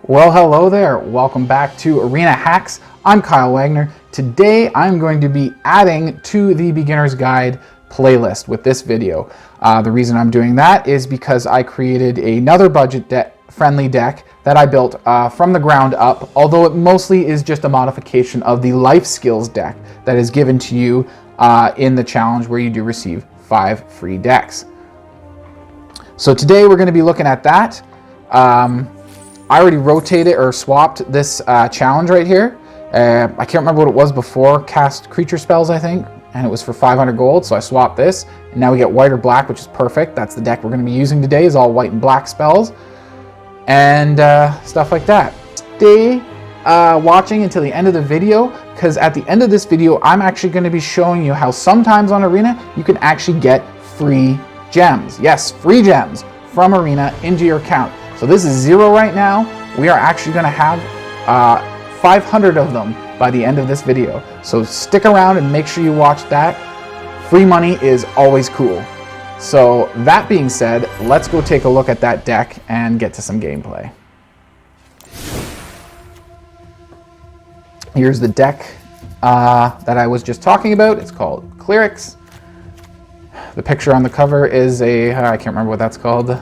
Well, hello there. Welcome back to Arena Hacks. I'm Kyle Wagner. Today, I'm going to be adding to the Beginner's Guide playlist with this video. The reason I'm doing that is because I created another budget-friendly deck that I built from the ground up, although it mostly is just a modification of the life skills deck that is given to you in the challenge where you do receive 5 free decks. So today, we're going to be looking at that. I already rotated or swapped this challenge right here. I can't remember what it was before, cast creature spells, I think, and it was for 500 gold, so I swapped this. And now we get white or black, which is perfect. That's the deck we're going to be using today, is all white and black spells, and stuff like that. Stay watching until the end of the video, because at the end of this video, I'm actually going to be showing you how sometimes on Arena, you can actually get free gems. Yes, free gems from Arena into your account. So this is 0 right now. We are actually going to have 500 of them by the end of this video. So stick around and make sure you watch that. Free money is always cool. So that being said, let's go take a look at that deck and get to some gameplay. Here's the deck that I was just talking about. It's called Clerics. The picture on the cover is I can't remember what that's called.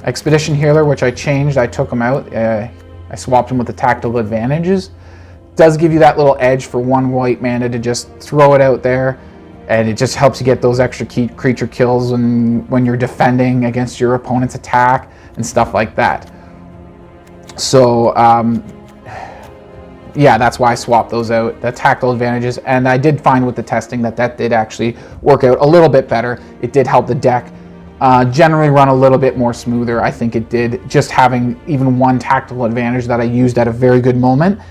Expedition Healer, which I changed. I took them out. I swapped them with the tactical advantages. Does give you that little edge for 1 white mana to just throw it out there, and it just helps you get those extra creature kills when you're defending against your opponent's attack and stuff like that. So yeah, that's why I swapped those out, the tactical advantages, and I did find with the testing that did actually work out a little bit better. It did help the deck generally run a little bit more smoother. I think it did. Just having even 1 tactical advantage that I used at a very good moment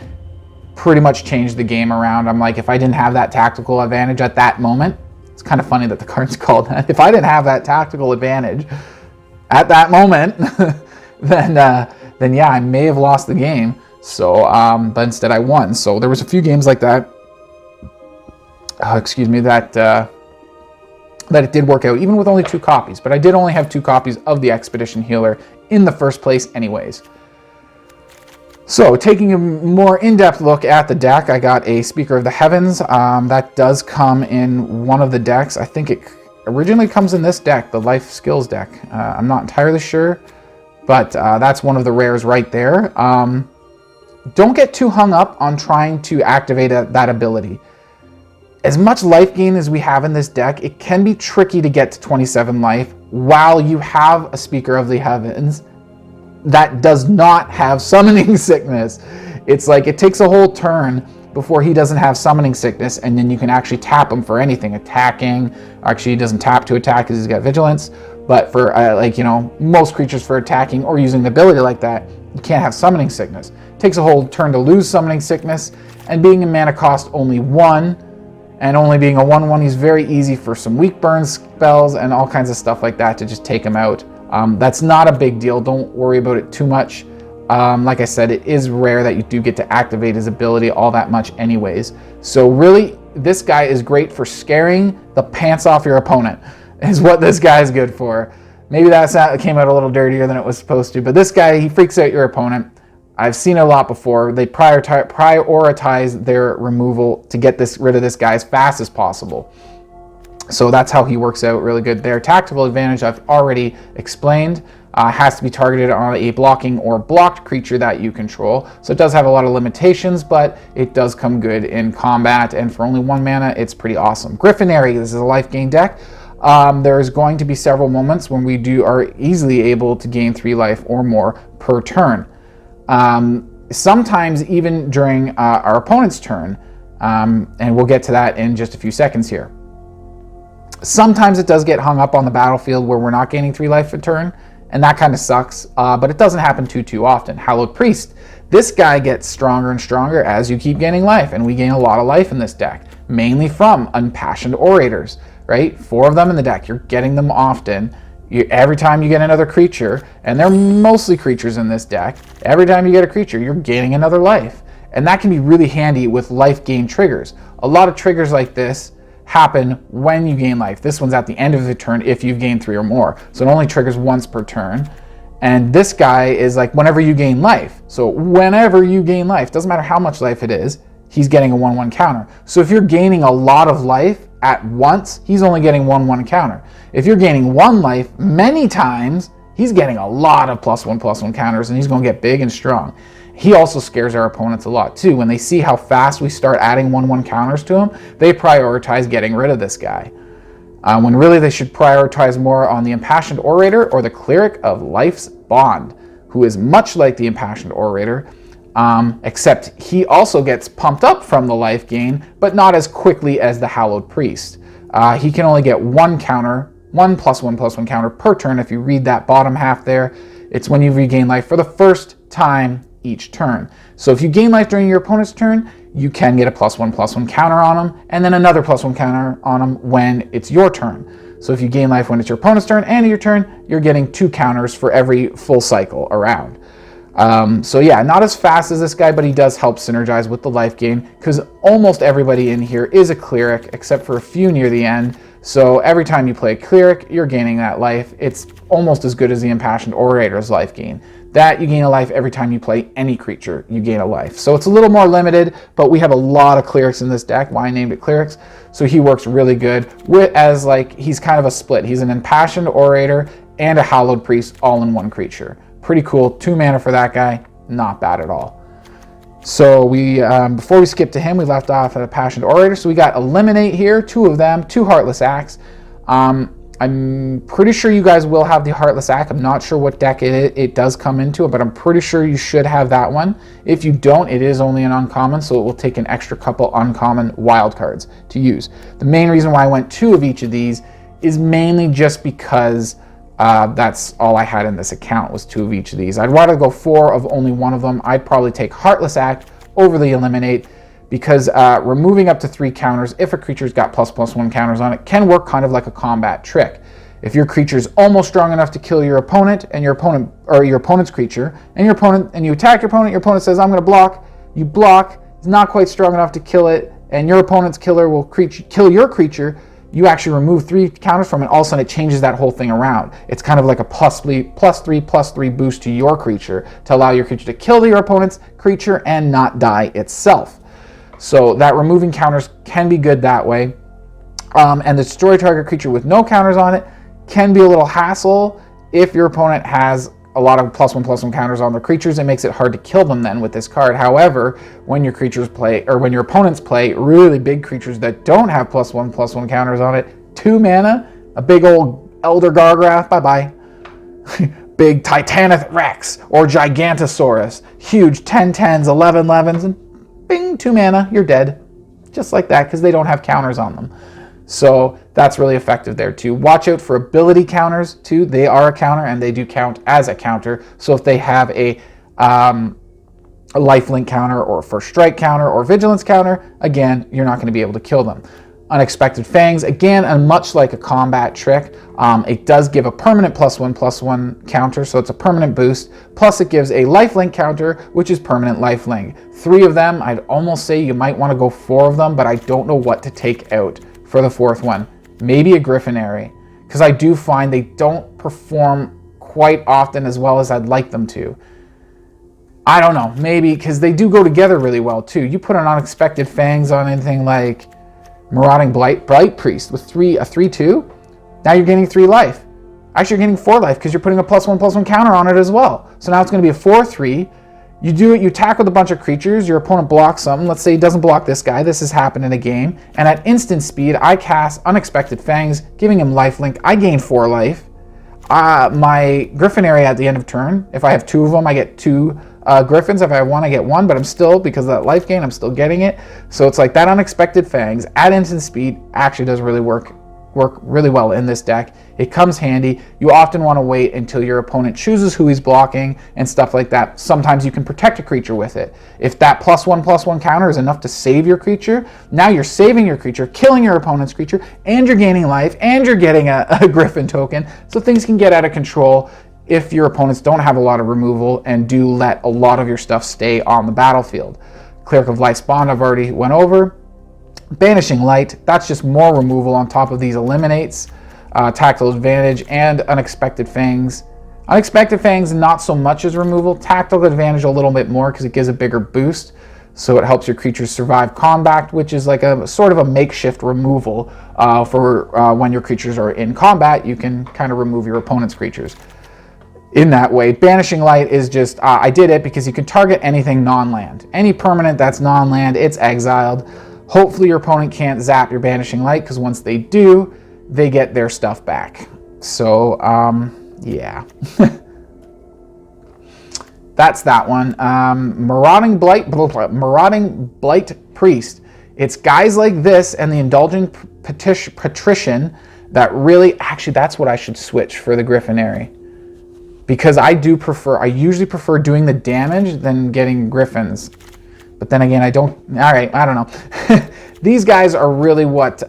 pretty much changed the game around. I'm like, if I didn't have that tactical advantage at that moment, it's kind of funny that the card's called that. If I didn't have that tactical advantage at that moment, then yeah, I may have lost the game. So, but instead I won. So there was a few games like that. Excuse me, that it did work out, even with only 2 copies. But I did only have 2 copies of the Expedition Healer in the first place anyways. So, taking a more in-depth look at the deck, I got a Speaker of the Heavens. That does come in one of the decks. I think it originally comes in this deck, the Life Skills deck. I'm not entirely sure, but that's one of the rares right there. Don't get too hung up on trying to activate that ability. As much life gain as we have in this deck, it can be tricky to get to 27 life while you have a Speaker of the Heavens that does not have Summoning Sickness. It's like it takes a whole turn before he doesn't have Summoning Sickness, and then you can actually tap him for anything, attacking. Actually, he doesn't tap to attack because he's got Vigilance, but for most creatures for attacking or using the ability like that, you can't have Summoning Sickness. It takes a whole turn to lose Summoning Sickness, and being a mana cost only 1, and only being a 1/1, he's very easy for some weak burn spells and all kinds of stuff like that to just take him out. That's not a big deal. Don't worry about it too much. Like I said, it is rare that you do get to activate his ability all that much anyways. So really, this guy is great for scaring the pants off your opponent, is what this guy is good for. Maybe that came out a little dirtier than it was supposed to, but this guy, he freaks out your opponent. I've seen it a lot before. They prioritize their removal to get rid of this guy as fast as possible. So that's how he works out really good there. Tactical advantage, I've already explained, has to be targeted on a blocking or blocked creature that you control. So it does have a lot of limitations, but it does come good in combat, and for only 1 mana, it's pretty awesome. Griffinary, this is a life gain deck. There's going to be several moments when we are easily able to gain 3 life or more per turn. Sometimes even during our opponent's turn, and we'll get to that in just a few seconds here. Sometimes it does get hung up on the battlefield where we're not gaining 3 life a turn, and that kind of sucks, but it doesn't happen too often. Hallowed Priest. This guy gets stronger and stronger as you keep gaining life, and we gain a lot of life in this deck, mainly from Impassioned Orators, right? 4 of them in the deck. You're getting them often. Every time you get another creature, and they're mostly creatures in this deck, every time you get a creature, you're gaining another life. And that can be really handy with life gain triggers. A lot of triggers like this happen when you gain life. This one's at the end of the turn if you've gained 3 or more. So it only triggers once per turn. And this guy is like whenever you gain life. So whenever you gain life, doesn't matter how much life it is, he's getting a 1/1 counter. So if you're gaining a lot of life at once, he's only getting 1/1 counter. If you're gaining 1 life many times, he's getting a lot of +1/+1 counters, and he's going to get big and strong. He also scares our opponents a lot too. When they see how fast we start adding 1/1 counters to him, they prioritize getting rid of this guy. When really they should prioritize more on the Impassioned Orator or the Cleric of Life's Bond, who is much like the Impassioned Orator, except he also gets pumped up from the life gain, but not as quickly as the Hallowed Priest. He can only get 1 counter, 1 +1/+1 counter per turn. If you read that bottom half there, it's when you regain life for the first time each turn. So if you gain life during your opponent's turn, you can get a +1/+1 counter on him, and then another +1 counter on him when it's your turn. So if you gain life when it's your opponent's turn and your turn, you're getting 2 counters for every full cycle around. So yeah, not as fast as this guy, but he does help synergize with the life gain, because almost everybody in here is a Cleric, except for a few near the end. So every time you play a Cleric, you're gaining that life. It's almost as good as the Impassioned Orator's life gain. That you gain a life every time you play any creature, you gain a life. So it's a little more limited, but we have a lot of Clerics in this deck. Why I named it Clerics? So he works really good as like, he's kind of a split. He's an Impassioned Orator and a Hallowed Priest all in one creature. Pretty cool. 2 mana for that guy. Not bad at all. So we, before we skip to him, we left off at a Impassioned Orator. So we got Eliminate here, 2 of them, 2 Heartless Acts. I'm pretty sure you guys will have the Heartless Act. I'm not sure what deck it does come into, but I'm pretty sure you should have that one. If you don't, it is only an uncommon, so it will take an extra couple uncommon wild cards to use. The main reason why I went 2 of each of these is mainly just because that's all I had in this account was 2 of each of these. I'd rather go 4 of only 1 of them. I'd probably take Heartless Act over the Eliminate, because removing up to 3 counters if a creature's got ++1 counters on it can work kind of like a combat trick. If your creature's almost strong enough to kill your opponent and your opponent's creature, and you attack your opponent says, I'm going to block, you block, it's not quite strong enough to kill it, and your opponent's killer will kill your creature, you actually remove 3 counters from it, all of a sudden it changes that whole thing around. It's kind of like a +3/+3 boost to your creature to allow your creature to kill your opponent's creature and not die itself. So that removing counters can be good that way. And the destroy target creature with no counters on it can be a little hassle if your opponent has a lot of +1/+1 counters on their creatures. It makes it hard to kill them then with this card. However, when your opponents play really big creatures that don't have +1/+1 counters on it, 2 mana, a big old Elder Gargrath, bye-bye. Big Titanith Rex or Gigantosaurus, huge 10/10s, 11/11s, and bing, 2 mana, you're dead. Just like that, because they don't have counters on them. So that's really effective there too. Watch out for ability counters too. They are a counter and they do count as a counter. So if they have a lifelink counter or first strike counter or vigilance counter, again, you're not going to be able to kill them. Unexpected Fangs, again, and much like a combat trick, it does give a permanent +1/+1 counter, so it's a permanent boost, plus it gives a lifelink counter, which is permanent lifelink. 3 of them, I'd almost say you might want to go 4 of them, but I don't know what to take out for the 4th one. Maybe a Griffinary, because I do find they don't perform quite often as well as I'd like them to. I don't know, maybe, because they do go together really well too. You put an Unexpected Fangs on anything like Marauding Blight-Priest with a 3/2, now you're gaining 3 life. Actually, you're getting 4 life because you're putting a +1/+1 counter on it as well. So now it's going to be a 4/3. You do it, you tackle a bunch of creatures, your opponent blocks something. Let's say he doesn't block this guy. This has happened in a game. And at instant speed, I cast Unexpected Fangs, giving him lifelink. I gain 4 life. My Griffinary at the end of turn, if I have 2 of them, I get 2 Griffins. If I have 1, I get 1, but I'm still, because of that life gain, I'm still getting it. So it's like that Unexpected Fangs at instant speed actually does really work really well in this deck. It comes handy. You often want to wait until your opponent chooses who he's blocking and stuff like that. Sometimes you can protect a creature with it. If that +1/+1 counter is enough to save your creature, now you're saving your creature, killing your opponent's creature, and you're gaining life, and you're getting a Griffin token. So things can get out of control if your opponents don't have a lot of removal and do let a lot of your stuff stay on the battlefield. Cleric of Life's Bond I've already went over. Banishing Light, that's just more removal on top of these eliminates. Tactile Advantage and Unexpected Fangs. Unexpected Fangs, not so much as removal. Tactical advantage a little bit more because it gives a bigger boost. So it helps your creatures survive combat, which is like a sort of a makeshift removal for when your creatures are in combat. You can kind of remove your opponent's creatures in that way. Banishing Light is just, I did it because you can target anything non-land. Any permanent that's non-land, it's exiled. Hopefully your opponent can't zap your Banishing Light, because once they do, they get their stuff back. So, yeah. That's that one. Marauding Blight-Priest. It's guys like this and the Indulging Patrician that really, actually that's what I should switch for the Griffinary. Because I usually prefer doing the damage than getting Griffins. But then again, I don't know. These guys are really what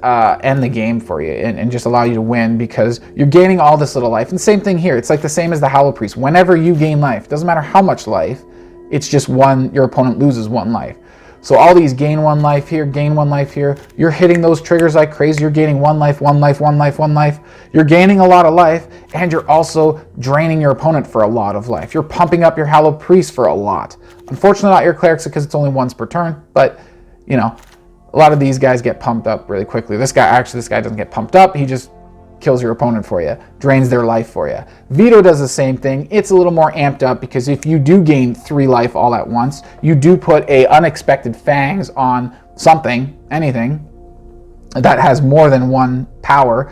end the game for you and just allow you to win, because you're gaining all this little life. And same thing here. It's like the same as the Hallowed Priest. Whenever you gain life, doesn't matter how much life, it's just one, your opponent loses one life. So all these gain one life here, gain one life here. You're hitting those triggers like crazy. You're gaining one life, one life, one life, one life. You're gaining a lot of life, and you're also draining your opponent for a lot of life. You're pumping up your Hallowed Priest for a lot. Unfortunately, not your Clerics, because it's only once per turn, but, you know, a lot of these guys get pumped up really quickly. This guy doesn't get pumped up. He just kills your opponent for you, drains their life for you. Veto does the same thing. It's a little more amped up, because if you do gain 3 life all at once, you do put a Unexpected Fangs on something, anything, that has more than 1 power.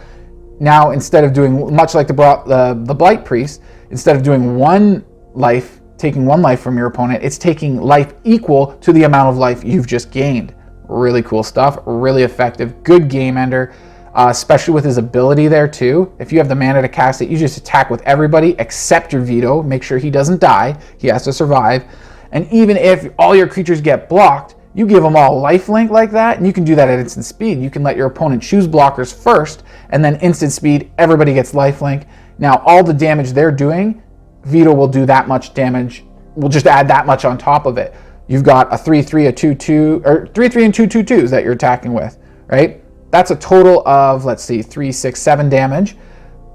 Now, instead of doing, much like the Blight-Priest, instead of doing 1 life, taking 1 life from your opponent, it's taking life equal to the amount of life you've just gained. Really cool stuff, really effective, good game ender, especially with his ability there too. If you have the mana to cast it, you just attack with everybody except your Veto. Make sure he doesn't die, he has to survive. And even if all your creatures get blocked, you give them all lifelink like that, and you can do that at instant speed. You can let your opponent choose blockers first, and then instant speed, everybody gets lifelink. Now all the damage they're doing, Veto will do that much damage, we'll just add that much on top of it. You've got a 3/3, a 2/2, or 3/3 and 2 2/2s that you're attacking with, right? That's a total of, let's see, 3, 6, 7 damage.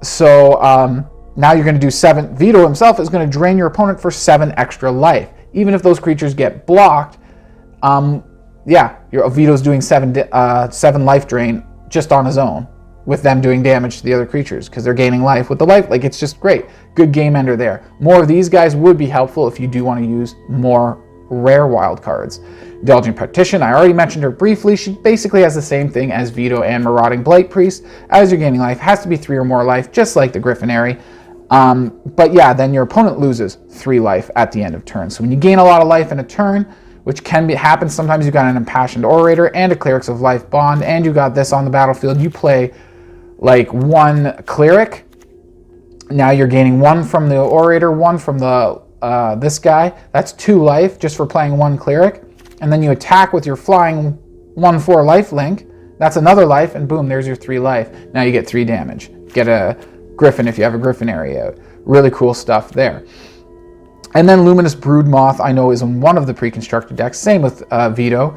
So now you're going to do 7. Veto himself is going to drain your opponent for 7 extra life. Even if those creatures get blocked, yeah, your Veto's doing 7 life drain just on his own, with them doing damage to the other creatures, because they're gaining life with the life. Like, it's just great. Good game ender there. More of these guys would be helpful if you do want to use more rare wild cards. Indulging Patrician, I already mentioned her briefly. She basically has the same thing as Veto and Marauding Blight-Priest. As you're gaining life, has to be 3 or more life, just like the Griffinary. But yeah, then your opponent loses 3 life at the end of turn. So when you gain a lot of life in a turn, which can happen sometimes, you've got an Impassioned Orator and a Clerics of Life Bond, and you got this on the battlefield. You play like 1 Cleric. Now you're gaining 1 from the Orator, 1 from the this guy. That's 2 life just for playing 1 Cleric. And then you attack with your flying 1/4 lifelink. That's another life, and boom, there's your 3 life. Now you get 3 damage. Get a Griffin if you have a Griffinary out. Really cool stuff there. And then Luminous Broodmoth, I know, is in one of the pre-constructed decks. Same with Veto.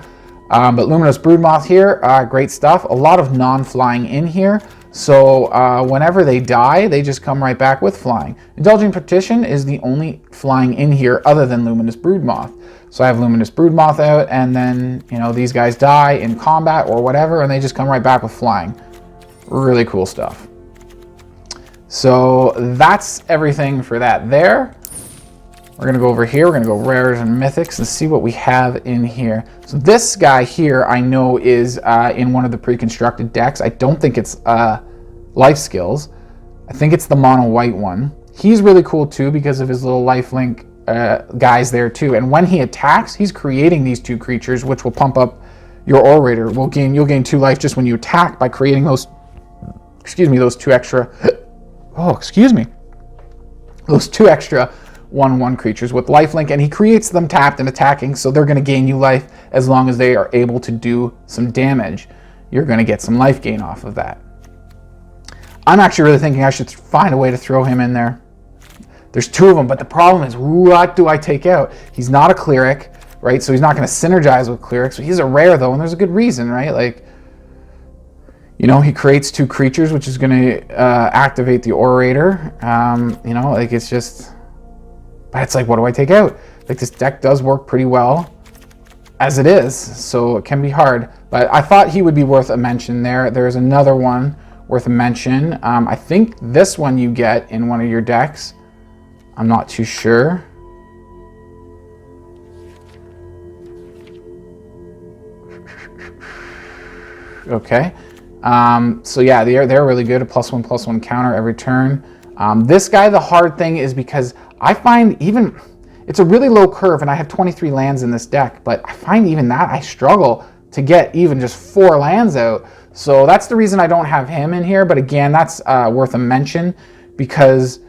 But Luminous Broodmoth here, great stuff. A lot of non-flying in here. So whenever they die, they just come right back with flying. Indulging Patrician is the only flying in here other than Luminous Broodmoth. So I have Luminous Broodmoth out, and then, you know, these guys die in combat or whatever, and they just come right back with flying. Really cool stuff. So that's everything for that there. We're going to go over here. We're going to go Rares and Mythics and see what we have in here. So this guy here I know is in one of the pre-constructed decks. I don't think it's Life Skills. I think it's the mono white one. He's really cool too because of his little lifelink guys there too. And when he attacks, he's creating these 2 creatures, which will pump up your Orator. You'll gain 2 life just when you attack by creating those, those 2 extra, those 2 extra 1/1 creatures with lifelink, and he creates them tapped and attacking, so they're going to gain you life as long as they are able to do some damage. You're going to get some life gain off of that. I'm actually really thinking I should find a way to throw him in there. There's 2 of them, but the problem is, what do I take out? He's not a Cleric, right? So he's not going to synergize with Clerics. He's a rare, though, and there's a good reason, right? Like, You know, he creates 2 creatures, which is going to activate the Orator. You know, like it's just, but it's like, what do I take out? Like this deck does work pretty well as it is, so it can be hard. But I thought he would be worth a mention there. There's another one worth a mention. I think this one you get in one of your decks. I'm not too sure. Okay. So yeah, they're really good. A +1/+1 counter every turn. This guy, the hard thing is because I find even, it's a really low curve and I have 23 lands in this deck, but I find even that I struggle to get even just 4 lands out. So that's the reason I don't have him in here. But again, that's worth a mention because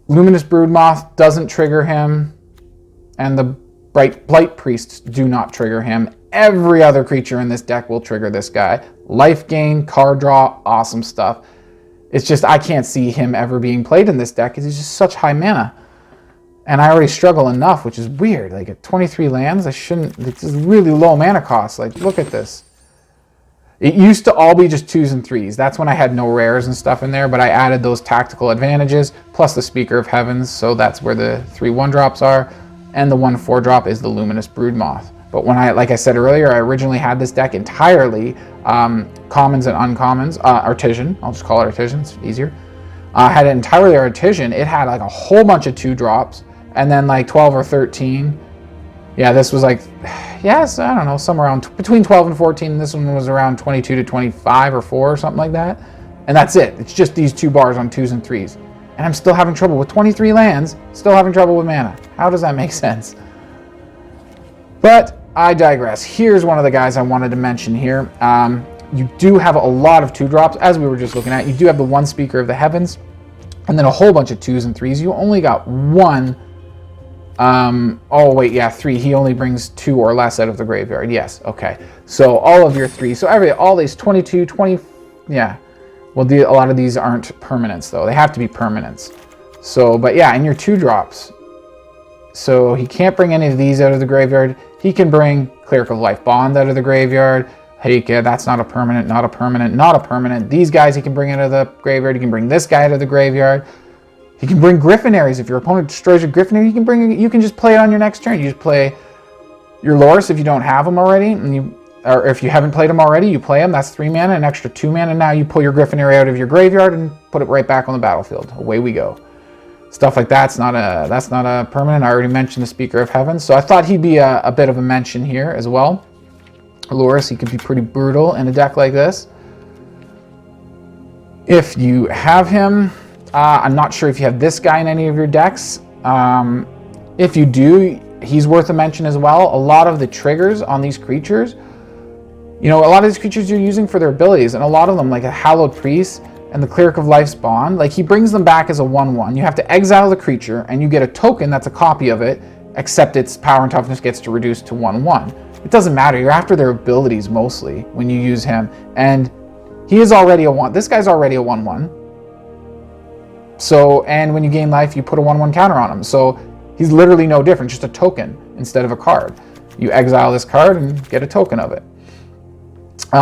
Luminous Broodmoth doesn't trigger him and the Blight-Priests do not trigger him. Every other creature in this deck will trigger this guy. Life gain, card draw, awesome stuff. It's just I can't see him ever being played in this deck because he's just such high mana. And I already struggle enough, which is weird. Like at 23 lands, I shouldn't, it's just really low mana cost. Like look at this. It used to all be just 2s and 3s. That's when I had no rares and stuff in there, but I added those tactical advantages, plus the Speaker of Heavens, so that's where the 3 1-drops are, and the 1 4-drop is the Luminous Broodmoth. But when like I said earlier, I originally had this deck entirely commons and uncommons, Artisan, I'll just call it Artisan, it's easier. Had it entirely Artisan. It had like a whole bunch of 2-drops, and then like 12 or 13. Yeah, this was like, yes, I don't know, somewhere around between 12 and 14. And this one was around 22 to 25 or 4 or something like that. And that's it. It's just these 2 bars on 2s and 3s. And I'm still having trouble with 23 lands, still having trouble with mana. How does that make sense? But I digress. Here's one of the guys I wanted to mention here. You do have a lot of 2-drops, as we were just looking at. You do have the 1 Speaker of the Heavens, and then a whole bunch of 2s and 3s. You only got 1. Oh wait, yeah, 3. He only brings 2 or less out of the graveyard. Yes, okay. So all of your 3. So all these 22, 20, yeah. Well, a lot of these aren't permanents though. They have to be permanents. So, but yeah, and your 2-drops. So he can't bring any of these out of the graveyard. He can bring Cleric of Life Bond out of the graveyard. Hey, that's not a permanent, not a permanent, not a permanent. These guys he can bring out of the graveyard. He can bring this guy out of the graveyard. He can bring Griffonaries. If your opponent destroys your Griffonary, you can just play it on your next turn. You just play your Loris if you don't have them already, or if you haven't played them already, you play them. That's 3 mana, an extra 2 mana. Now you pull your Griffonary out of your graveyard and put it right back on the battlefield. Away we go. Stuff like that's not a permanent. I already mentioned the Speaker of Heaven, so I thought he'd be a bit of a mention here as well. Loris, he could be pretty brutal in a deck like this. If you have him, I'm not sure if you have this guy in any of your decks. If you do, he's worth a mention as well. A lot of the triggers on these creatures, you know, a lot of these creatures you're using for their abilities, and a lot of them, like a Hallowed Priest and the Cleric of Life's Bond, like he brings them back as a 1/1. You have to exile the creature, and you get a token that's a copy of it, except its power and toughness gets to reduce to 1/1. It doesn't matter. You're after their abilities mostly when you use him, and he is already a 1. This guy's already a 1/1. So, and when you gain life, you put a 1/1 counter on him. So he's literally no different, just a token instead of a card. You exile this card and get a token of it.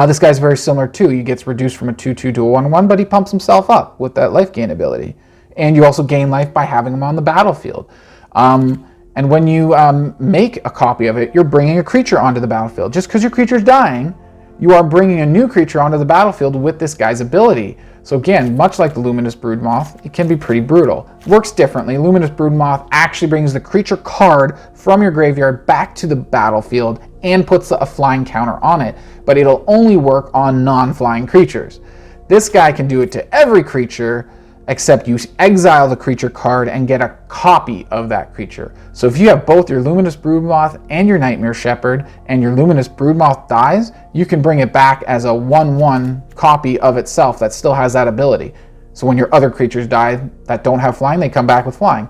This guy's very similar too. He gets reduced from a 2/2 to a 1/1, but he pumps himself up with that life gain ability. And you also gain life by having him on the battlefield. And when you make a copy of it, you're bringing a creature onto the battlefield. Just because your creature's dying, you are bringing a new creature onto the battlefield with this guy's ability. So again, much like the Luminous Broodmoth, it can be pretty brutal. Works differently. Luminous Broodmoth actually brings the creature card from your graveyard back to the battlefield and puts a flying counter on it, but it'll only work on non-flying creatures. This guy can do it to every creature, except you exile the creature card and get a copy of that creature. So if you have both your Luminous Broodmoth and your Nightmare Shepherd, and your Luminous Broodmoth dies, you can bring it back as a 1/1 copy of itself that still has that ability. So when your other creatures die that don't have flying, they come back with flying.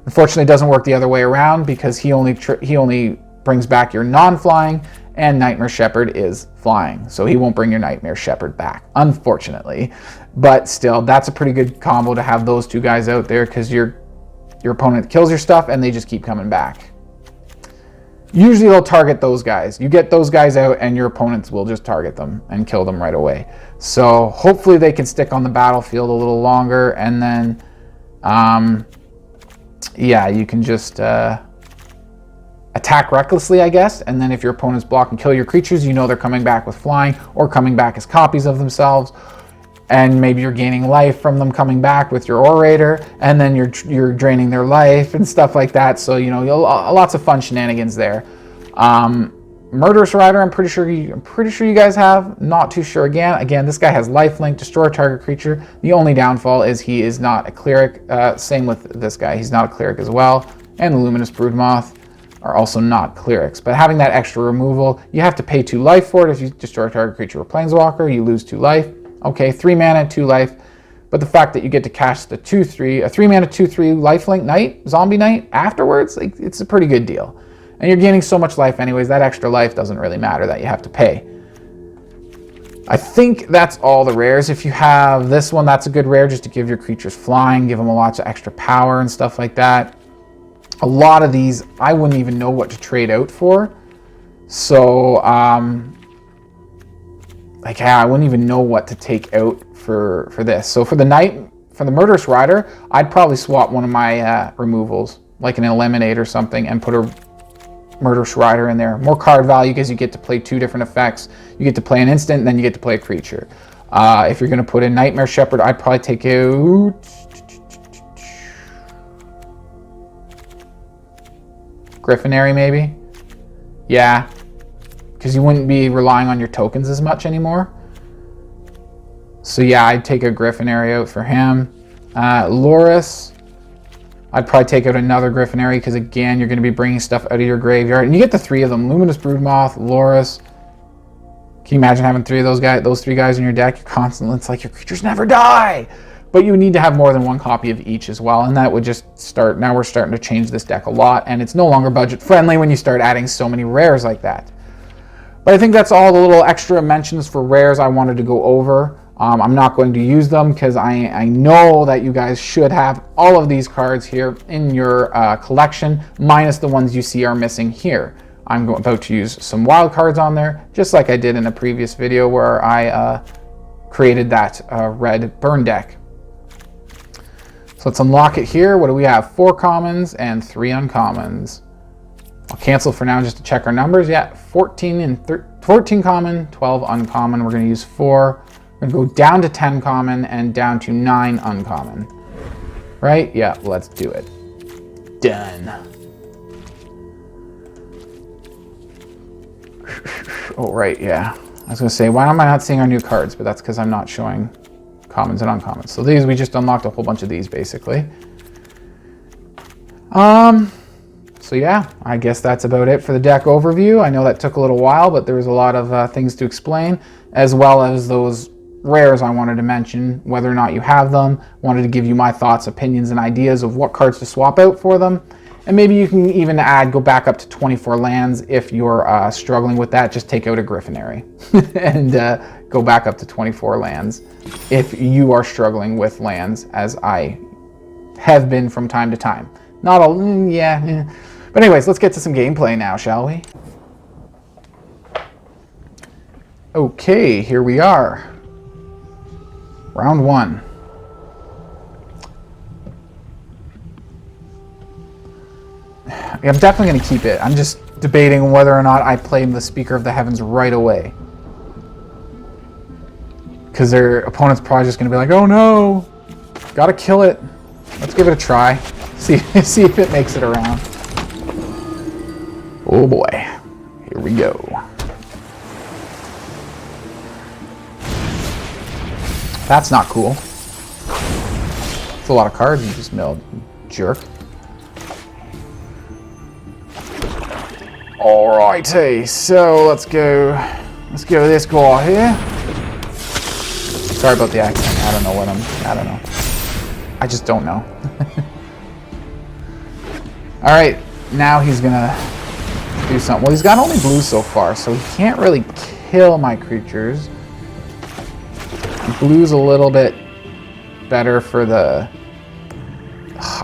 Unfortunately, it doesn't work the other way around because he only brings back your non-flying, and Nightmare Shepherd is flying. So he won't bring your Nightmare Shepherd back, unfortunately. But still, that's a pretty good combo to have those 2 guys out there because your opponent kills your stuff and they just keep coming back. usually they'll target those guys. You get those guys out and your opponents will just target them and kill them right away. So hopefully they can stick on the battlefield a little longer, and then yeah, you can just attack recklessly, I guess, and then if your opponents block and kill your creatures, you know they're coming back with flying or coming back as copies of themselves, and maybe you're gaining life from them coming back with your Orator, and then you're draining their life and stuff like that. So you know, lots of fun shenanigans there. Murderous Rider, I'm pretty sure you guys have. Not too sure again. This guy has lifelink, destroy target creature. The only downfall is he is not a cleric. Same with this guy, he's not a cleric as well. And the Luminous Broodmoth are also not clerics. But having that extra removal, you have to pay 2 life for it. If you destroy a target creature or planeswalker, you lose 2 life. Okay, 3 mana, 2 life. But the fact that you get to cast a 3 mana, 2/3 lifelink knight, zombie knight afterwards, like, it's a pretty good deal. And you're gaining so much life anyways, that extra life doesn't really matter that you have to pay. I think that's all the rares. If you have this one, that's a good rare just to give your creatures flying, give them lots of extra power and stuff like that. A lot of these, I wouldn't even know what to trade out for. So, like, yeah, I wouldn't even know what to take out for this. So for the Knight, for the Murderous Rider, I'd probably swap one of my removals, like an Eliminate or something, and put a Murderous Rider in there. More card value because you get to play 2 different effects. You get to play an instant, and then you get to play a creature. If you're going to put in Nightmare Shepherd, I'd probably take out Griffinary, maybe. Yeah, because you wouldn't be relying on your tokens as much anymore. So yeah, I'd take a Griffinary out for him. Loris, I'd probably take out another Griffinary because again, you're going to be bringing stuff out of your graveyard, and you get the 3 of them: Luminous Broodmoth, Loris. Can you imagine having 3 of those 3 guys in your deck? You're constantly, it's like your creatures never die. But you need to have more than 1 copy of each as well, and that would just start. Now we're starting to change this deck a lot, and it's no longer budget friendly when you start adding so many rares like that. But I think that's all the little extra mentions for rares I wanted to go over. I'm not going to use them because I know that you guys should have all of these cards here in your collection, minus the ones you see are missing here. I'm about to use some wild cards on there, just like I did in a previous video where I created that red burn deck. So let's unlock it here. What do we have? 4 commons and 3 uncommons. I'll cancel for now just to check our numbers. Yeah, 14 common, 12 uncommon. We're going to use 4. We're going to go down to 10 common and down to 9 uncommon. Right? Yeah, let's do it. Done. Oh, right, yeah. I was going to say, why am I not seeing our new cards? But that's because I'm not showing commons and uncommons. So these, we just unlocked a whole bunch of these, basically. So yeah, I guess that's about it for the deck overview. I know that took a little while, but there was a lot of things to explain, as well as those rares I wanted to mention, whether or not you have them. Wanted to give you my thoughts, opinions, and ideas of what cards to swap out for them. And maybe you can even go back up to 24 lands if you're struggling with that. Just take out a Griffinary and go back up to 24 lands if you are struggling with lands, as I have been from time to time. Not all, yeah. But anyways, let's get to some gameplay now, shall we? Okay, here we are. Round 1. I'm definitely going to keep it. I'm just debating whether or not I play the Speaker of the Heavens right away. Because their opponent's probably just going to be like, oh no, gotta kill it. Let's give it a try. See if it makes it around. Oh boy, here we go. That's not cool. It's a lot of cards you just milled, you jerk. Alrighty, so let's go with this guy here. Sorry about the accent. I don't know. I just don't know. Alright, now he's gonna do something. Well, he's got only blue so far, so he can't really kill my creatures. Blue's a little bit better for the...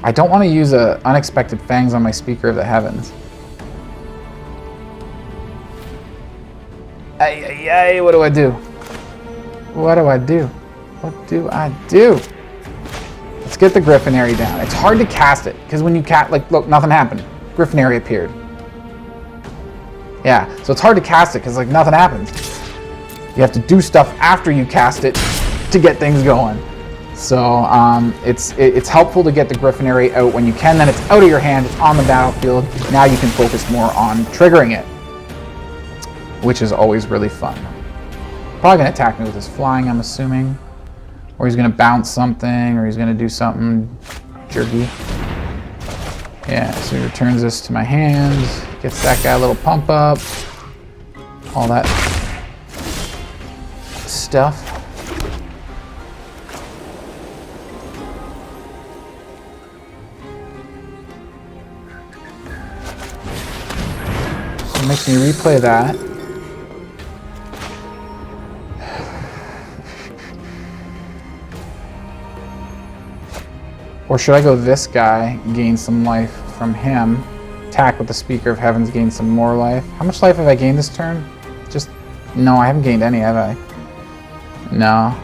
I don't want to use a Unexpected Fangs on my Speaker of the Heavens. Ay, ay, ay, what do I do? What do I do? What do I do? Let's get the Griffinary down. It's hard to cast it, because when you cast, like, look, nothing happened. Griffinary appeared. Yeah, so it's hard to cast it, because, like, nothing happens. You have to do stuff after you cast it to get things going. So it's helpful to get the Griffinary out when you can. Then it's out of your hand, it's on the battlefield. Now you can focus more on triggering it, which is always really fun. Probably going to attack me with his flying, I'm assuming. Or he's going to bounce something, or he's going to do something jerky. Yeah, so he returns this to my hand, gets that guy a little pump up, all that stuff. So it makes me replay that. Or should I go this guy, gain some life from him, attack with the Speaker of Heavens, gain some more life? How much life have I gained this turn? Just, no, I haven't gained any, have I? No.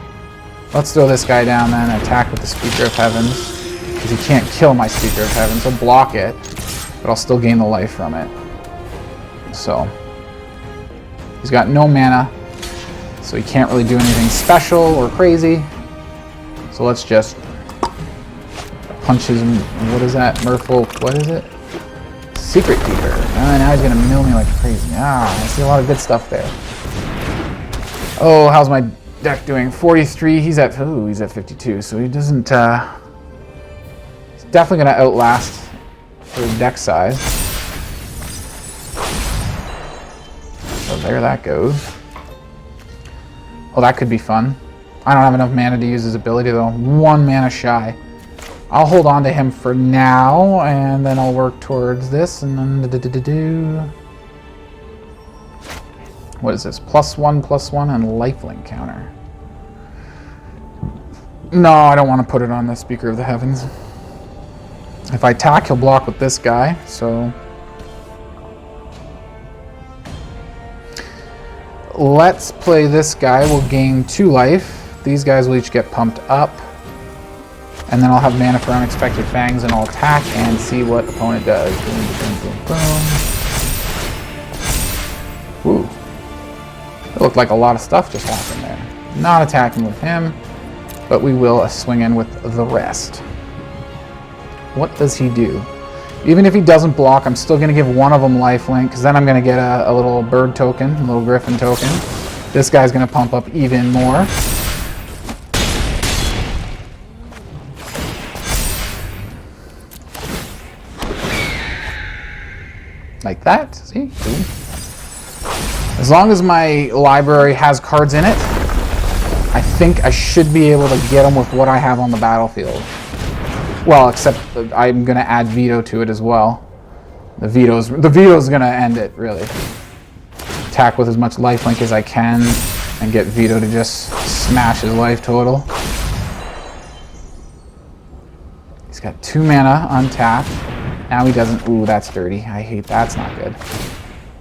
Let's throw this guy down then, attack with the Speaker of Heavens, because he can't kill my Speaker of Heavens. He'll block it, but I'll still gain the life from it. So, he's got no mana, so he can't really do anything special or crazy. So let's just punch his, what is that, Merfolk, what is it? Secret Keeper. Now he's gonna mill me like crazy. Ah, I see a lot of good stuff there. Oh, how's my deck doing? 43, he's at 52, so he doesn't, he's definitely gonna outlast for the deck size. So there that goes. Oh, that could be fun. I don't have enough mana to use his ability though. 1 mana shy. I'll hold on to him for now, and then I'll work towards this, and then what is this? +1/+1 and lifelink counter. No, I don't want to put it on the Speaker of the Heavens. If I attack, he'll block with this guy, so let's play this guy. We'll gain 2 life. These guys will each get pumped up. And then I'll have mana for Unexpected Fangs, and I'll attack and see what the opponent does. Boom, boom, boom, boom. Ooh. It looked like a lot of stuff just happened there. Not attacking with him, but we will swing in with the rest. What does he do? Even if he doesn't block, I'm still going to give one of them lifelink, because then I'm going to get a little bird token, a little griffin token. This guy's going to pump up even more. Like that, see? Boom. As long as my library has cards in it, I think I should be able to get them with what I have on the battlefield. Well, except I'm going to add veto to it as well. The veto's going to end it, really. Attack with as much lifelink as I can and get veto to just smash his life total. He's got 2 mana untapped. Now he doesn't. Ooh, that's dirty. I hate that. That's not good.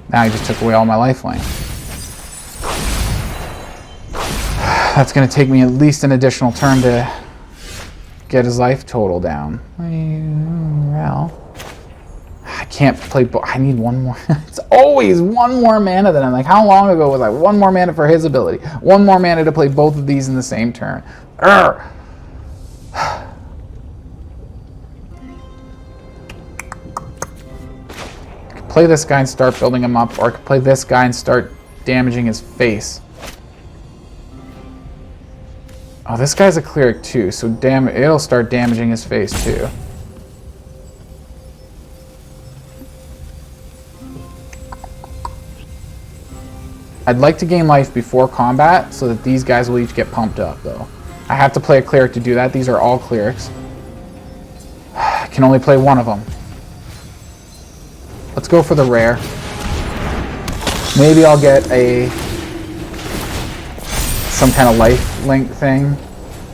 Now he just took away all my lifeline. That's going to take me at least an additional turn to get his life total down. Well, I can't play. I need 1 more. It's always 1 more mana than I'm like, how long ago was I? 1 more mana for his ability. 1 more mana to play both of these in the same turn. Urgh. Play this guy and start building him up, or I could play this guy and start damaging his face. Oh, this guy's a cleric too, so it'll start damaging his face too. I'd like to gain life before combat so that these guys will each get pumped up though. I have to play a cleric to do that. These are all clerics. I can only play one of them. Let's go for the rare. Maybe I'll get some kind of life link thing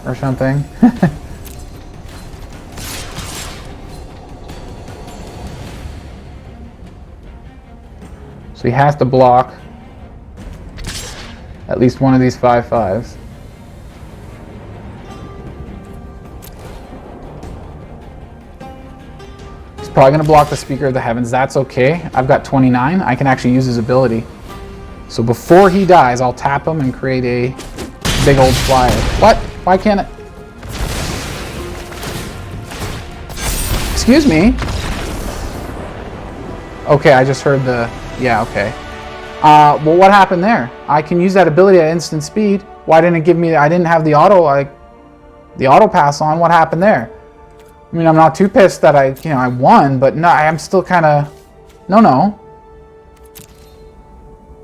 or something. So he has to block. At least one of these 5/5s. He's probably going to block the Speaker of the Heavens. That's okay. I've got 29. I can actually use his ability. So before he dies, I'll tap him and create a big old flyer. What? Why can't it? Excuse me? Okay, I just heard the... Yeah, okay. Well, what happened there? I can use that ability at instant speed. Why didn't it give me... I didn't have the auto pass on. What happened there? I mean, I'm not too pissed that I won, but no, I'm still kind of... No.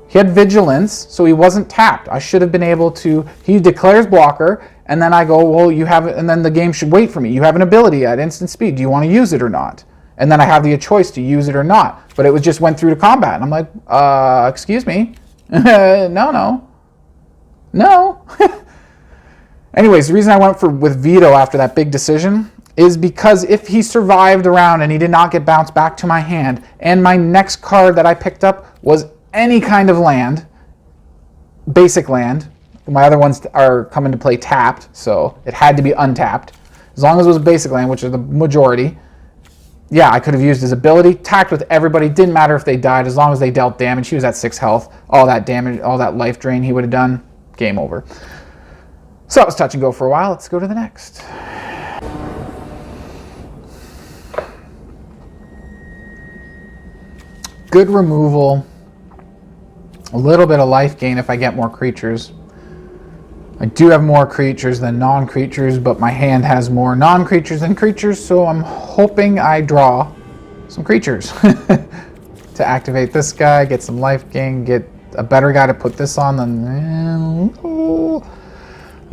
He had vigilance, so he wasn't tapped. I should have been able to... He declares blocker, and then I go, well, you have it, and then the game should wait for me. You have an ability at instant speed. Do you want to use it or not? And then I have the choice to use it or not. But it just went through to combat, and I'm like, excuse me? No. Anyways, the reason I went with veto after that big decision is because if he survived the round and he did not get bounced back to my hand, and my next card that I picked up was any kind of land, basic land, my other ones are coming to play tapped, so it had to be untapped. As long as it was basic land, which is the majority, yeah, I could have used his ability, tacked with everybody, didn't matter if they died, as long as they dealt damage. He was at 6 health, all that damage, all that life drain he would have done, game over. So that was touch and go for a while. Let's go to the next. Good removal, a little bit of life gain if I get more creatures. I do have more creatures than non-creatures, but my hand has more non-creatures than creatures, so I'm hoping I draw some creatures to activate this guy, get some life gain, get a better guy to put this on than...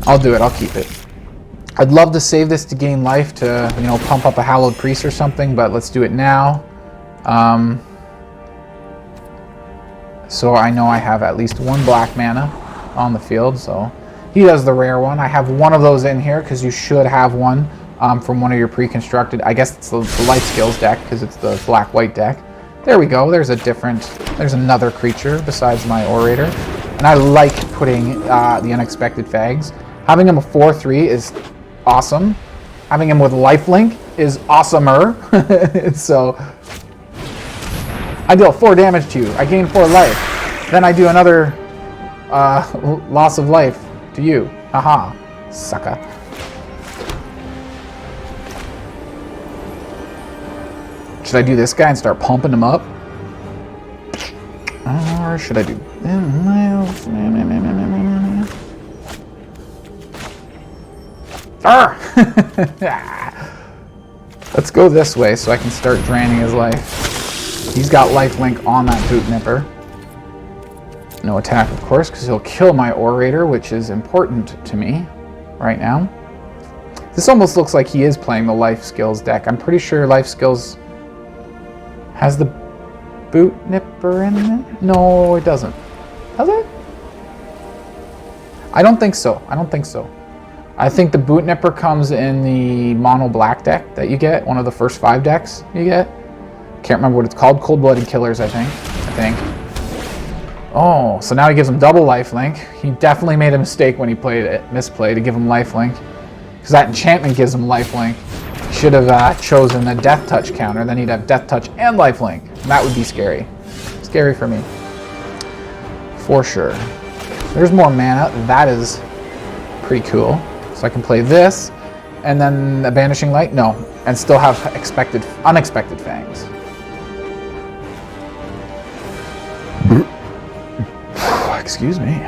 I'll do it. I'll keep it. I'd love to save this to gain life to, pump up a Hallowed Priest or something, but let's do it now. So I know I have at least 1 black mana on the field, so... He does the rare one. I have one of those in here because you should have one from one of your pre-constructed. I guess it's the life skills deck because it's the black-white deck. There we go. There's another creature besides my Orator. And I like putting the Unexpected Fangs. Having him a 4/3 is awesome. Having him with lifelink is awesomer. So I deal 4 damage to you. I gain 4 life. Then I do another loss of life to you. Haha, sucker. Should I do this guy and start pumping him up? Or should I do... Let's go this way so I can start draining his life. He's got lifelink on that Boot Nipper. No attack, of course, because he'll kill my Orator, which is important to me right now. This almost looks like he is playing the life skills deck. I'm pretty sure life skills has the Boot Nipper in it. No, it doesn't. Does it? I don't think so. I think the Boot Nipper comes in the mono black deck that you get, one of the first 5 decks you get. Can't remember what it's called. Cold-Blooded Killers, I think. Oh, so now he gives him double lifelink. He definitely made a mistake when he misplayed to give him lifelink. Because that enchantment gives him lifelink. He should have chosen a death touch counter, then he'd have death touch and lifelink. And that would be scary. Scary for me. For sure. There's more mana. That is pretty cool. So I can play this, and then a Banishing Light? No. And still have Unexpected Fangs. Excuse me.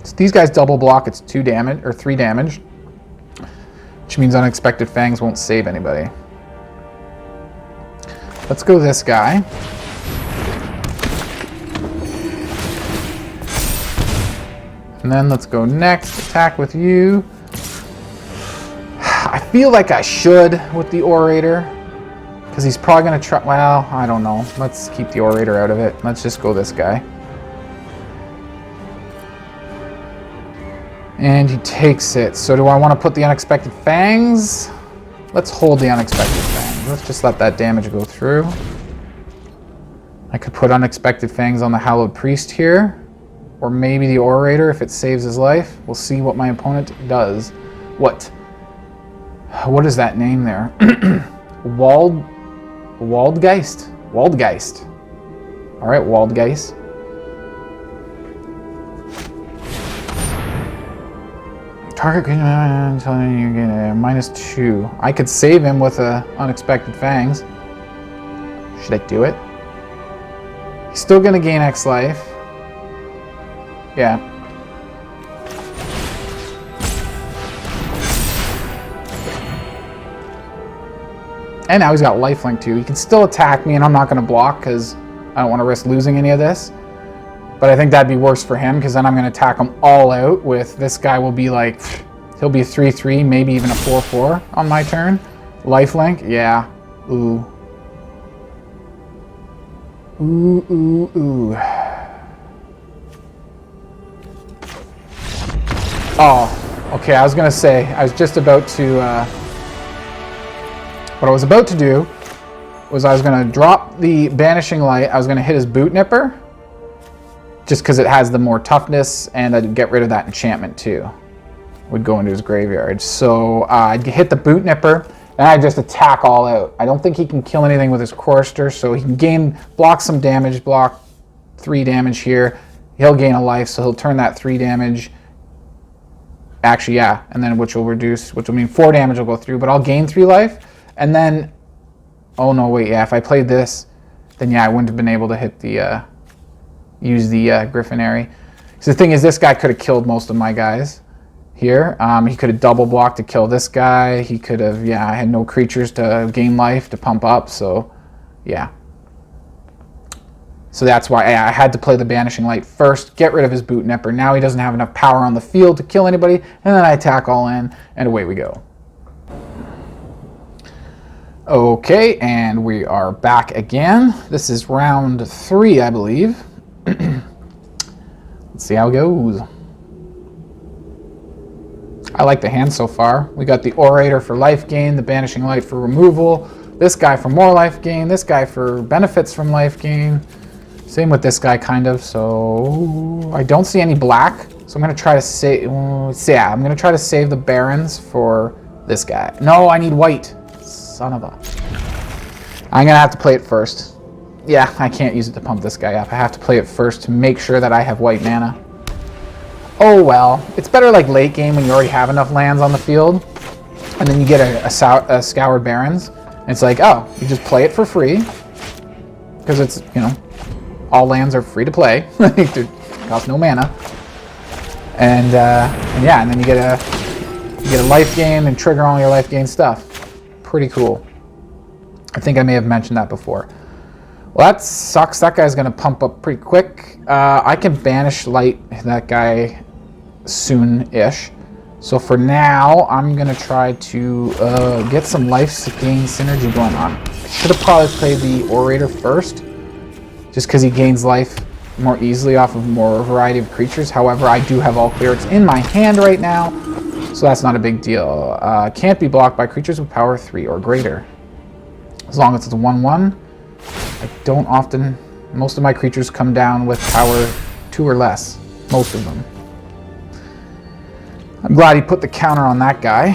So these guys double block, it's 2 damage, or 3 damage. Which means Unexpected Fangs won't save anybody. Let's go this guy. And then let's go next, attack with you. I feel like I should with the Orator. Because he's probably going to try... Well, I don't know. Let's keep the Orator out of it. Let's just go this guy. And he takes it. So do I want to put the Unexpected Fangs? Let's hold the Unexpected Fangs. Let's just let that damage go through. I could put Unexpected Fangs on the Hallowed Priest here. or maybe the Orator if it saves his life. We'll see what my opponent does. What is that name there? Waldgeist. All right, Waldgeist. Target creature until you get a -2. I could save him with a Unexpected Fangs. Should I do it? He's still gonna gain X life. Yeah. And now he's got lifelink too. He can still attack me and I'm not gonna block because I don't want to risk losing any of this. But I think that'd be worse for him because then I'm going to attack him all out with this guy will be like, he'll be a 3/3, maybe even a 4/4 on my turn. Lifelink, yeah. Ooh. Ooh. Oh, okay, I was going to say, I was just about to, what I was about to do was I was going to drop the Banishing Light, I was going to hit his Boot Nipper, just because it has the more toughness, and I'd get rid of that enchantment too. Would go into his graveyard. So I'd hit the Boot Nipper, and I'd just attack all out. I don't think he can kill anything with his Chorister, so he can block some damage, block 3 damage here. He'll gain a life, so he'll turn that 3 damage. Actually, yeah, and then which will mean 4 damage will go through, but I'll gain 3 life, and then, oh no, wait, yeah, if I played this, then yeah, I wouldn't have been able to hit the, use the Griffinary. So the thing is, this guy could have killed most of my guys here. He could have double blocked to kill this guy. He could have, yeah, I had no creatures to gain life, to pump up, so yeah. So that's why I had to play the Banishing Light first, get rid of his Boot Nipper. Now he doesn't have enough power on the field to kill anybody, and then I attack all in, and away we go. Okay, and we are back again. This is round 3, I believe. Let's see how it goes. I like the hand so far. We got the Orator for life gain, the Banishing Light for removal, this guy for more life gain, this guy for benefits from life gain. Same with this guy, kind of. So I don't see any black, so I'm gonna try to save. Yeah, I'm gonna try to save the Barrens for this guy. No, I need white. Son of a. I'm gonna have to play it first. Yeah, I can't use it to pump this guy up. I have to play it first to make sure that I have white mana. Oh well, it's better like late game when you already have enough lands on the field, and then you get a Scoured Barrens, and it's like, oh, you just play it for free, because it's, you know, all lands are free to play. They cost no mana, and yeah, and then you get a life gain and trigger all your life gain stuff. Pretty cool. I think I may have mentioned that before. Well, that sucks. That guy's going to pump up pretty quick. I can Banish Light that guy soon-ish. So for now, I'm going to try to get some life gain synergy going on. I should have probably played the Orator first, just because he gains life more easily off of more variety of creatures. However, I do have all Clerics in my hand right now, so that's not a big deal. Can't be blocked by creatures with power 3 or greater. As long as it's a 1/1. I don't often, most of my creatures come down with power 2 or less, most of them. I'm glad he put the counter on that guy.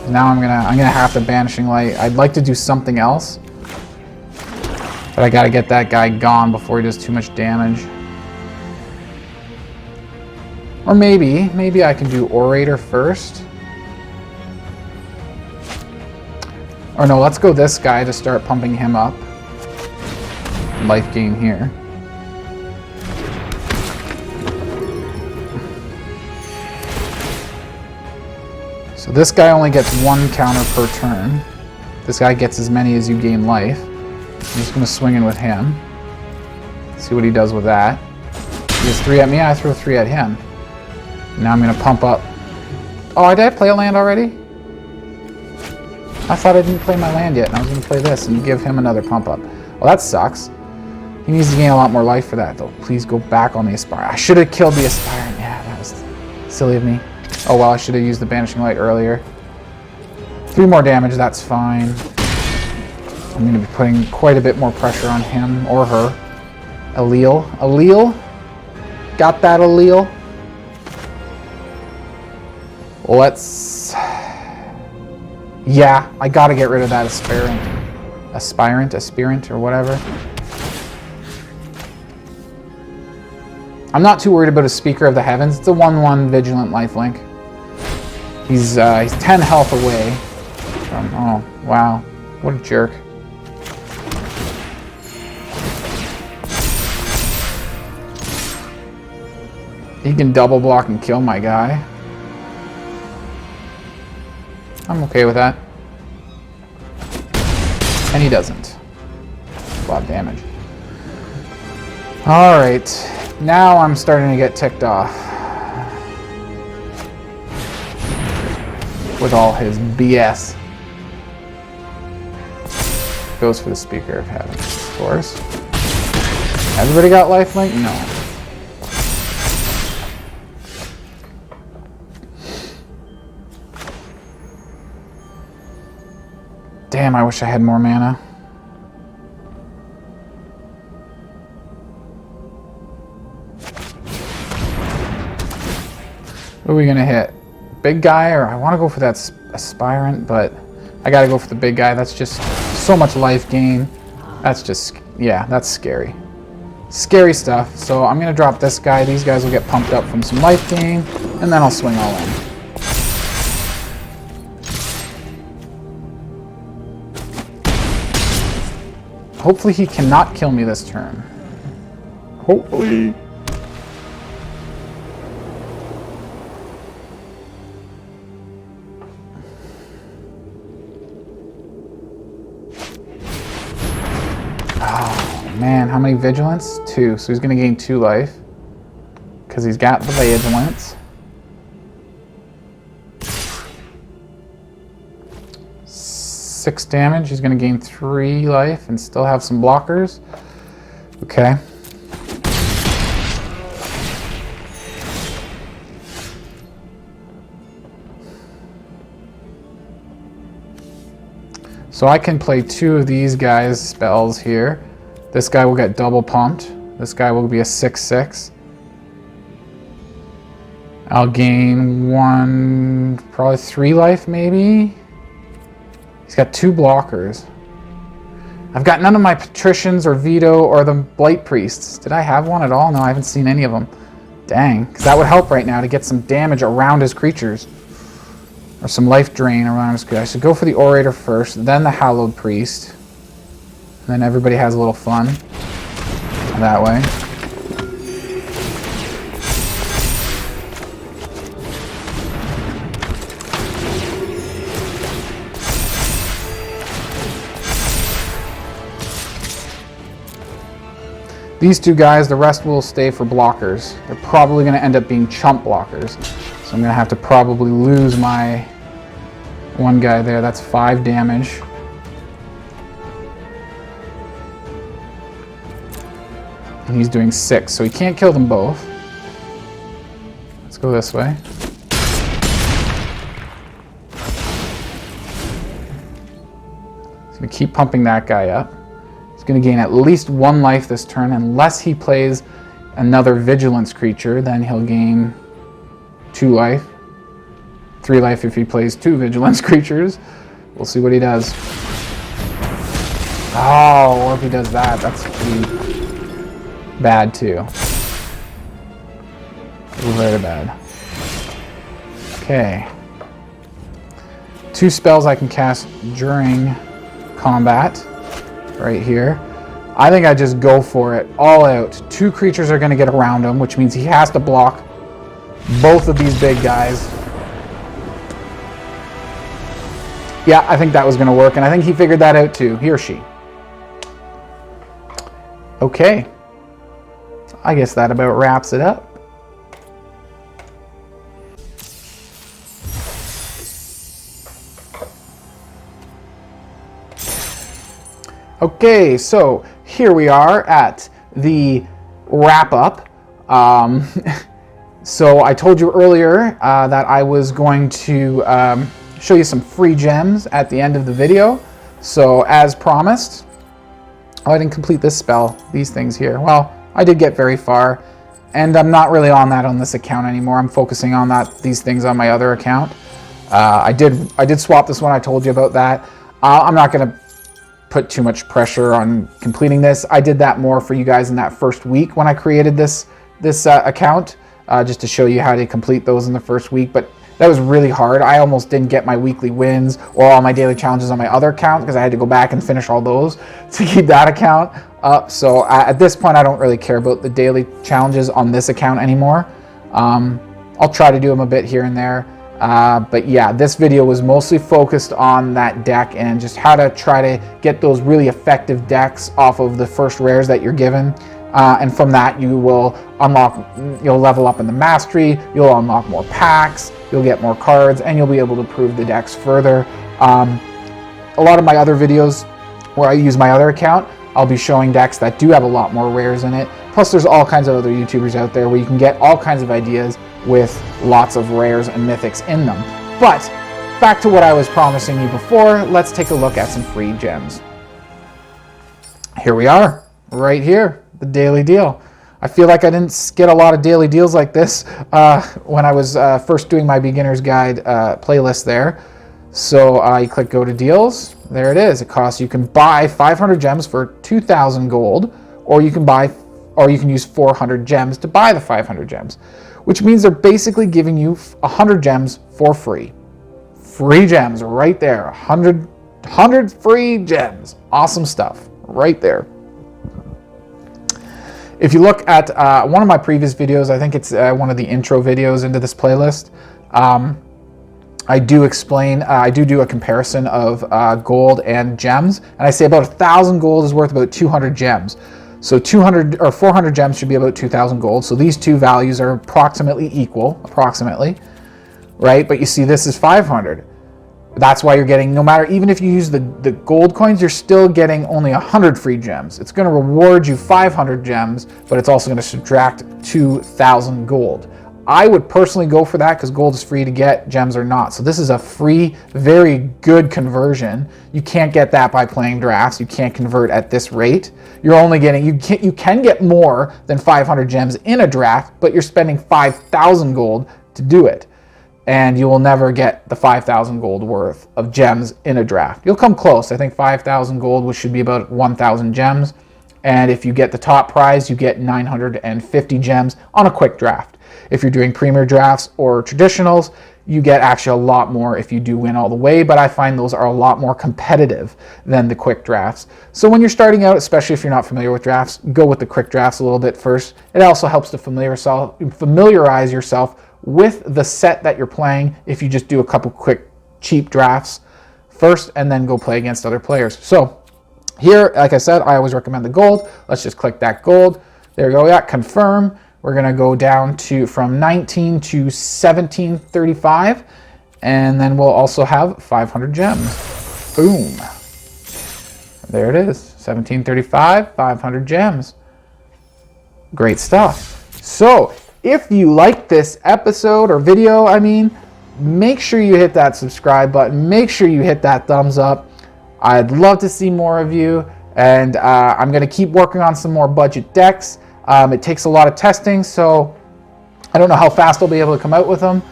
Now I'm gonna have to Banishing Light. I'd like to do something else, but I gotta get that guy gone before he does too much damage. Or maybe I can do Orator first. Or no, let's go this guy to start pumping him up. Life gain here. So this guy only gets 1 counter per turn. This guy gets as many as you gain life. I'm just going to swing in with him. See what he does with that. He has 3 at me, I throw 3 at him. Now I'm going to pump up. Oh, did I play a land already? I thought I didn't play my land yet, and I was going to play this and give him another pump up. Well, that sucks. He needs to gain a lot more life for that, though. Please go back on the Aspire. I should have killed the Aspire. Yeah, that was silly of me. Oh, well, I should have used the Banishing Light earlier. 3 more damage, that's fine. I'm going to be putting quite a bit more pressure on him or her. Allele. Allele. Got that allele. Let's... Yeah, I gotta get rid of that aspirant, or whatever. I'm not too worried about a Speaker of the Heavens. It's a 1/1 Vigilant lifelink. He's 10 health away from... Oh, wow. What a jerk. He can double block and kill my guy. I'm okay with that. And he doesn't. A lot of damage. Alright. Now I'm starting to get ticked off. With all his BS. Goes for the Speaker of Heaven, of course. Everybody got lifelink? No. Damn, I wish I had more mana. What are we gonna hit? Big guy, or I want to go for that aspirant, but I gotta go for the big guy. That's just so much life gain. That's just, yeah, that's scary. Scary stuff. So I'm gonna drop this guy. These guys will get pumped up from some life gain, and then I'll swing all in. Hopefully he cannot kill me this turn. Hopefully. Oh man, how many vigilance? 2. So he's gonna gain 2 life. Because he's got the vigilance. 6 damage. He's going to gain 3 life and still have some blockers. Okay. So I can play 2 of these guys' spells here. This guy will get double pumped. This guy will be a 6/6. I'll gain 1, probably 3 life maybe. He's got 2 blockers. I've got none of my Patricians or Veto or the Blight-Priests. Did I have one at all? No, I haven't seen any of them. Dang, because that would help right now to get some damage around his creatures. Or some life drain around his creatures. I should go for the Orator first, then the Hallowed Priest. And then everybody has a little fun that way. These 2 guys, the rest will stay for blockers. They're probably going to end up being chump blockers. So I'm going to have to probably lose my one guy there. That's 5 damage. And he's doing 6, so he can't kill them both. Let's go this way. He's going to keep pumping that guy up. He's going to gain at least 1 life this turn, unless he plays another Vigilance creature, then he'll gain 2 life. 3 life if he plays 2 Vigilance creatures. We'll see what he does. Oh, or if he does that, that's pretty bad too. Very bad. Okay. 2 spells I can cast during combat. Right here. I think I just go for it all out. 2 creatures are going to get around him, which means he has to block both of these big guys. Yeah, I think that was going to work, and I think he figured that out too. He or she. Okay. I guess that about wraps it up. Okay, so here we are at the wrap-up. So I told you earlier that I was going to show you some free gems at the end of the video. So as promised, oh, I didn't complete this spell, these things here. Well, I did get very far, and I'm not really on that on this account anymore. I'm focusing on these things on my other account. I did swap this one. I told you about that. I'm not going to put too much pressure on completing this. I did that more for you guys in that first week when I created this account, just to show you how to complete those in the first week. But that was really hard. I almost didn't get my weekly wins or all my daily challenges on my other account because I had to go back and finish all those to keep that account up. So at this point, I don't really care about the daily challenges on this account anymore. I'll try to do them a bit here and there. But yeah, this video was mostly focused on that deck and just how to try to get those really effective decks off of the first rares that you're given. And from that, you will you'll level up in the mastery, you'll unlock more packs, you'll get more cards, and you'll be able to improve the decks further. A lot of my other videos where I use my other account, I'll be showing decks that do have a lot more rares in it. Plus, there's all kinds of other YouTubers out there where you can get all kinds of ideas with lots of rares and mythics in them. But back to what I was promising you before, let's take a look at some free gems. Here we are, right here. The daily deal. I feel like I didn't get a lot of daily deals like this when I was first doing my beginner's guide playlist there. So you click go to deals. There it is. It costs, you can buy 500 gems for 2,000 gold, or you can use 400 gems to buy the 500 gems, which means they're basically giving you 100 gems for free. Free gems right there. 100 free gems. Awesome stuff right there. If you look at one of my previous videos, I think it's one of the intro videos into this playlist, I do explain, I do a comparison of gold and gems, and I say about 1,000 gold is worth about 200 gems. So 200 or 400 gems should be about 2,000 gold. So these two values are approximately equal, right? But you see this is 500. That's why you're getting, no matter, even if you use the gold coins, you're still getting only 100 free gems. It's going to reward you 500 gems, but it's also going to subtract 2,000 gold. I would personally go for that because gold is free to get, gems are not. So this is a free, very good conversion. You can't get that by playing drafts. You can't convert at this rate. You're only getting, you can get more than 500 gems in a draft, but you're spending 5,000 gold to do it. And you will never get the 5,000 gold worth of gems in a draft. You'll come close. I think 5,000 gold, which should be about 1,000 gems. And if you get the top prize, you get 950 gems on a quick draft. If you're doing premier drafts or traditionals, you get actually a lot more if you do win all the way, but I find those are a lot more competitive than the quick drafts. So when you're starting out, especially if you're not familiar with drafts, go with the quick drafts a little bit first. It also helps to familiarize yourself with the set that you're playing if you just do a couple quick cheap drafts first and then go play against other players. So here, like I said, I always recommend the gold. Let's just click that gold. There you go. Yeah, confirm. We're going to go down to from 19 to 1735, and then we'll also have 500 gems. Boom. There it is. 1735, 500 gems. Great stuff. So if you like this episode or video, make sure you hit that subscribe button. Make sure you hit that thumbs up. I'd love to see more of you. And I'm going to keep working on some more budget decks. It takes a lot of testing, so I don't know how fast I'll be able to come out with them.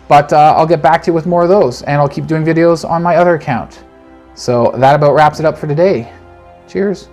But I'll get back to you with more of those. And I'll keep doing videos on my other account. So that about wraps it up for today. Cheers.